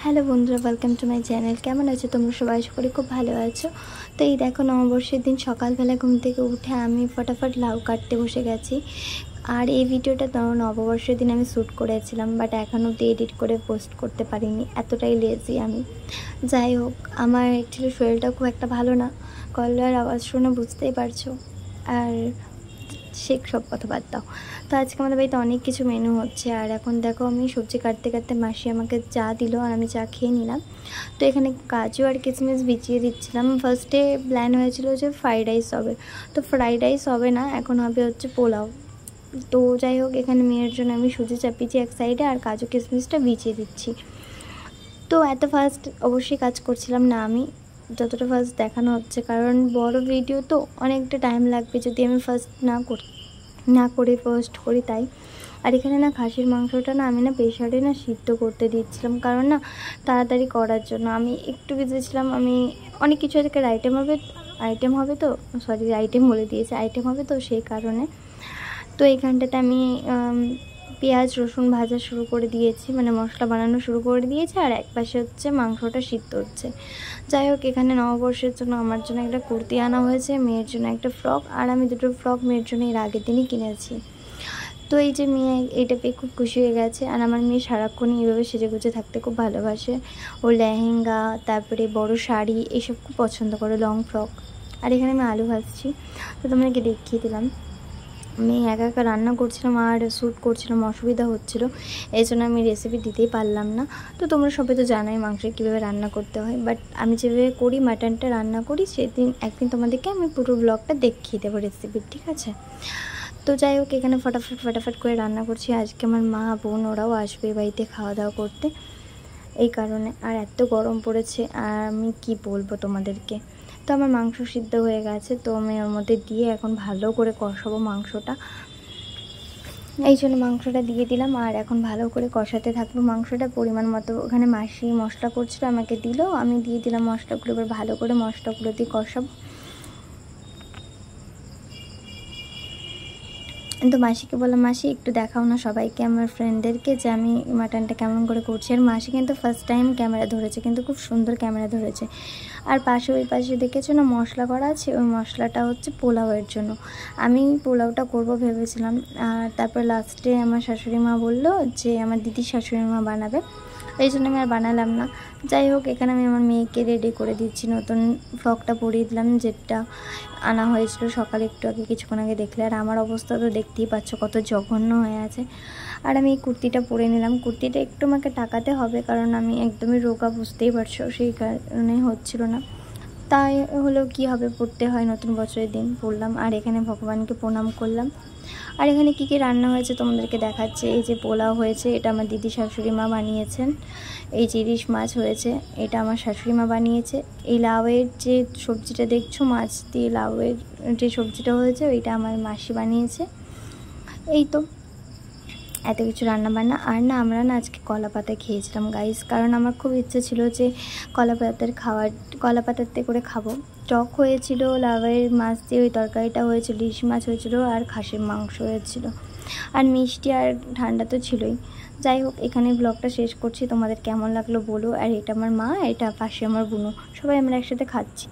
Hello বন্ধুরা, welcome to my channel. কেমন আছো তোমরা সবাই? আশা করি খুব ভালো আছো। তো এই দেখো, নববর্ষের দিন সকালবেলা ঘুম থেকে উঠে আমি ফটাফট লাউ কাটতে বসে গেছি। আর এই ভিডিওটা নববর্ষের দিন আমি শ্যুট করেছিলাম, বাট এখনও অবধি এডিট করে পোস্ট করতে পারিনি, এতটাই লেজি আমি। যাই হোক, আমার অ্যাকচুয়ালি শরীরটা খুব একটা ভালো না, গলার আওয়াজ শুনে বুঝতেই পারছো। আর সব কথা বাদ দাও। তো আজকে আমাদের বাড়িতে অনেক কিছু মেনু হচ্ছে। আর এখন দেখো, আমি সবজি কাটতে কাটতে মাসি আমাকে চা দিল আর আমি চা খেয়ে নিলাম। তো এখানে কাজু আর কিশমিশ বিছিয়ে দিচ্ছিলাম। ফার্স্টে প্ল্যান হয়েছিল যে ফ্রাইড রাইস হবে, তো ফ্রাইড রাইস হবে না, এখন হবে হচ্ছে পোলাও। তো যাই হোক, এখানে মেয়ের জন্য আমি সুজি চাপিয়েছি এক সাইডে আর কাজু কিশমিশটা বিছিয়ে দিচ্ছি। তো এত ফাস্ট অবশ্যই কাজ করছিলাম না আমি, যতটা ফাস্ট দেখানো হচ্ছে, কারণ বড় ভিডিও তো অনেকটা টাইম লাগবে যদি আমি ফার্স্ট না করে পোস্ট করি, তাই। আর এখানে না খাসির মাংসটা না আমি প্রেশারে সিদ্ধ করতে দিচ্ছিলাম, কারণ না তাড়াতাড়ি করার জন্য আমি একটু বিজি ছিলাম। আমি অনেক কিছু আজকের আইটেম হবে তো আইটেম বলে দিয়েছি, আইটেম হবে তো সেই কারণে। তো এইখানটাতে আমি পেঁয়াজ রসুন ভাজা শুরু করে দিয়েছি, মশলা বানানো শুরু করে দিয়েছি, আর এক পাশে হচ্ছে মাংসটা সিদ্ধ হচ্ছে। যাই হোক, এখানে নববর্ষের জন্য আমার জন্য একটা কুর্তি আনা হয়েছে, মেয়ের জন্য একটা ফ্রক, আর আমি দুটো ফ্রক মেয়ের জন্য এর আগের দিনই কিনেছি। তো এই যে মেয়ে এটা পেয়ে খুব খুশি হয়ে গেছে। আর আমার মেয়ে সারাক্ষণই এইভাবে সেজেগুজে থাকতে খুব ভালোবাসে। ও লেহেঙ্গা, তারপরে বড় শাড়ি, এইসব খুব পছন্দ করে, লং ফ্রক। আর এখানে আমি আলু ভাজছি, তো তোমাদেরকে দেখিয়ে দিলাম। আমি একা একা রান্না করছিলাম আর শ্যুট করছিলাম, অসুবিধা হচ্ছিলো, এই জন্য আমি রেসিপি দিতেই পারলাম না। তো তোমরা সবাই তো জানোই মাংস কীভাবে রান্না করতে হয়, বাট আমি যেভাবে করি, মাটনটা রান্না করি, একদিন তোমাদেরকে আমি পুরো ব্লগটা দেখিয়ে দেবো রেসিপির, ঠিক আছে? তো যাই হোক, এখানে ফটাফট করে রান্না করছি। আজকে আমার মা বোন ওরাও আসবে বাড়িতে খাওয়া দাওয়া করতে, এই কারণে। আর এত গরম পড়েছে, আর আমি কি বলবো তোমাদেরকে। তো আমার মাংস সিদ্ধ হয়ে গেছে, তো আমি ওর মধ্যে দিয়ে এখন ভালো করে কষাবো মাংসটা, এই জন্য মাংসটা দিয়ে দিলাম। আর এখন ভালো করে কষাতে থাকবো মাংসটা পরিমাণ মতো। ওখানে মাসি মশলা করছিল, আমাকে দিল, আমি দিয়ে দিলাম মশলাগুলো। এবার ভালো করে মশলাগুলো দিয়ে কষাবো। তো মাসিকে বললাম, মাসি একটু দেখাও না সবাইকে, আমার ফ্রেন্ডদেরকে, যে আমি মাটনটা কেমন করে করছি। আর মাসি কিন্তু ফার্স্ট টাইম ক্যামেরা ধরেছে, কিন্তু খুব সুন্দর ক্যামেরা ধরেছে। আর ওই পাশে দেখেছো না মশলা করা আছে, ওই মশলাটা হচ্ছে পোলাওয়ের জন্য। আমি পোলাওটা করব ভেবেছিলাম, আর তারপর লাস্টে আমার শাশুড়ি মা বললো যে আমার দিদির শাশুড়ি মা বানাবে, এই জন্য আমি আর বানালাম না। যাই হোক, এখানে আমি আমার মেয়েকে রেডি করে দিচ্ছি, নতুন ফ্রকটা পরিয়ে দিলাম, যেটা আনা হয়েছিল সকালে একটু আগে, কিছুক্ষণ আগে দেখলে। আর আমার অবস্থা তো দেখতেই পাচ্ছ কত জঘন্য হয়ে আছে। আর আমি এই কুর্তিটা পরে নিলাম। কুর্তিটা একটু আমাকে টাকাতে হবে, কারণ আমি একদমই রোগা, বুঝতেই পারছো, সেই কারণে হচ্ছিল না। তাই হলেও কি হবে, পড়তে হয়, নতুন বছরের দিন পড়লাম। আর এখানে ভগবানকে প্রণাম করলাম। আর এখানে কী রান্না হয়েছে তোমাদেরকে দেখাচ্ছে। এই যে পোলাও হয়েছে, এটা আমার দিদি শাশুড়ি মা বানিয়েছেন। এই যে ইলিশ মাছ হয়েছে, এটা আমার শাশুড়ি মা বানিয়েছে। এই লাউয়ের যে সবজিটা দেখছো, মাছ দিয়ে লাউয়ের যে সবজিটা হয়েছে, ওইটা আমার মাসি বানিয়েছে। এই তো এত কিছু রান্নাবান্না। আর না, আমরা না আজকে কলা পাতা খেয়েছিলাম গাইস, কারণ আমার খুব ইচ্ছে ছিল যে কলা পাতাতে করে খাবো। টক হয়েছিল, লাউয়ের মাছ দিয়ে ওই তরকারিটা হয়েছিল, ইলিশ মাছ হয়েছিল, আর খাসির মাংস হয়েছিল, আর মিষ্টি আর ঠান্ডা তো ছিলই। যাই হোক, এখানে ব্লগটা শেষ করছি। তোমাদের কেমন লাগলো বলো। আর এটা আমার মা, এটা পাশে আমার বোনও, সবাই আমরা একসাথে খাচ্ছি।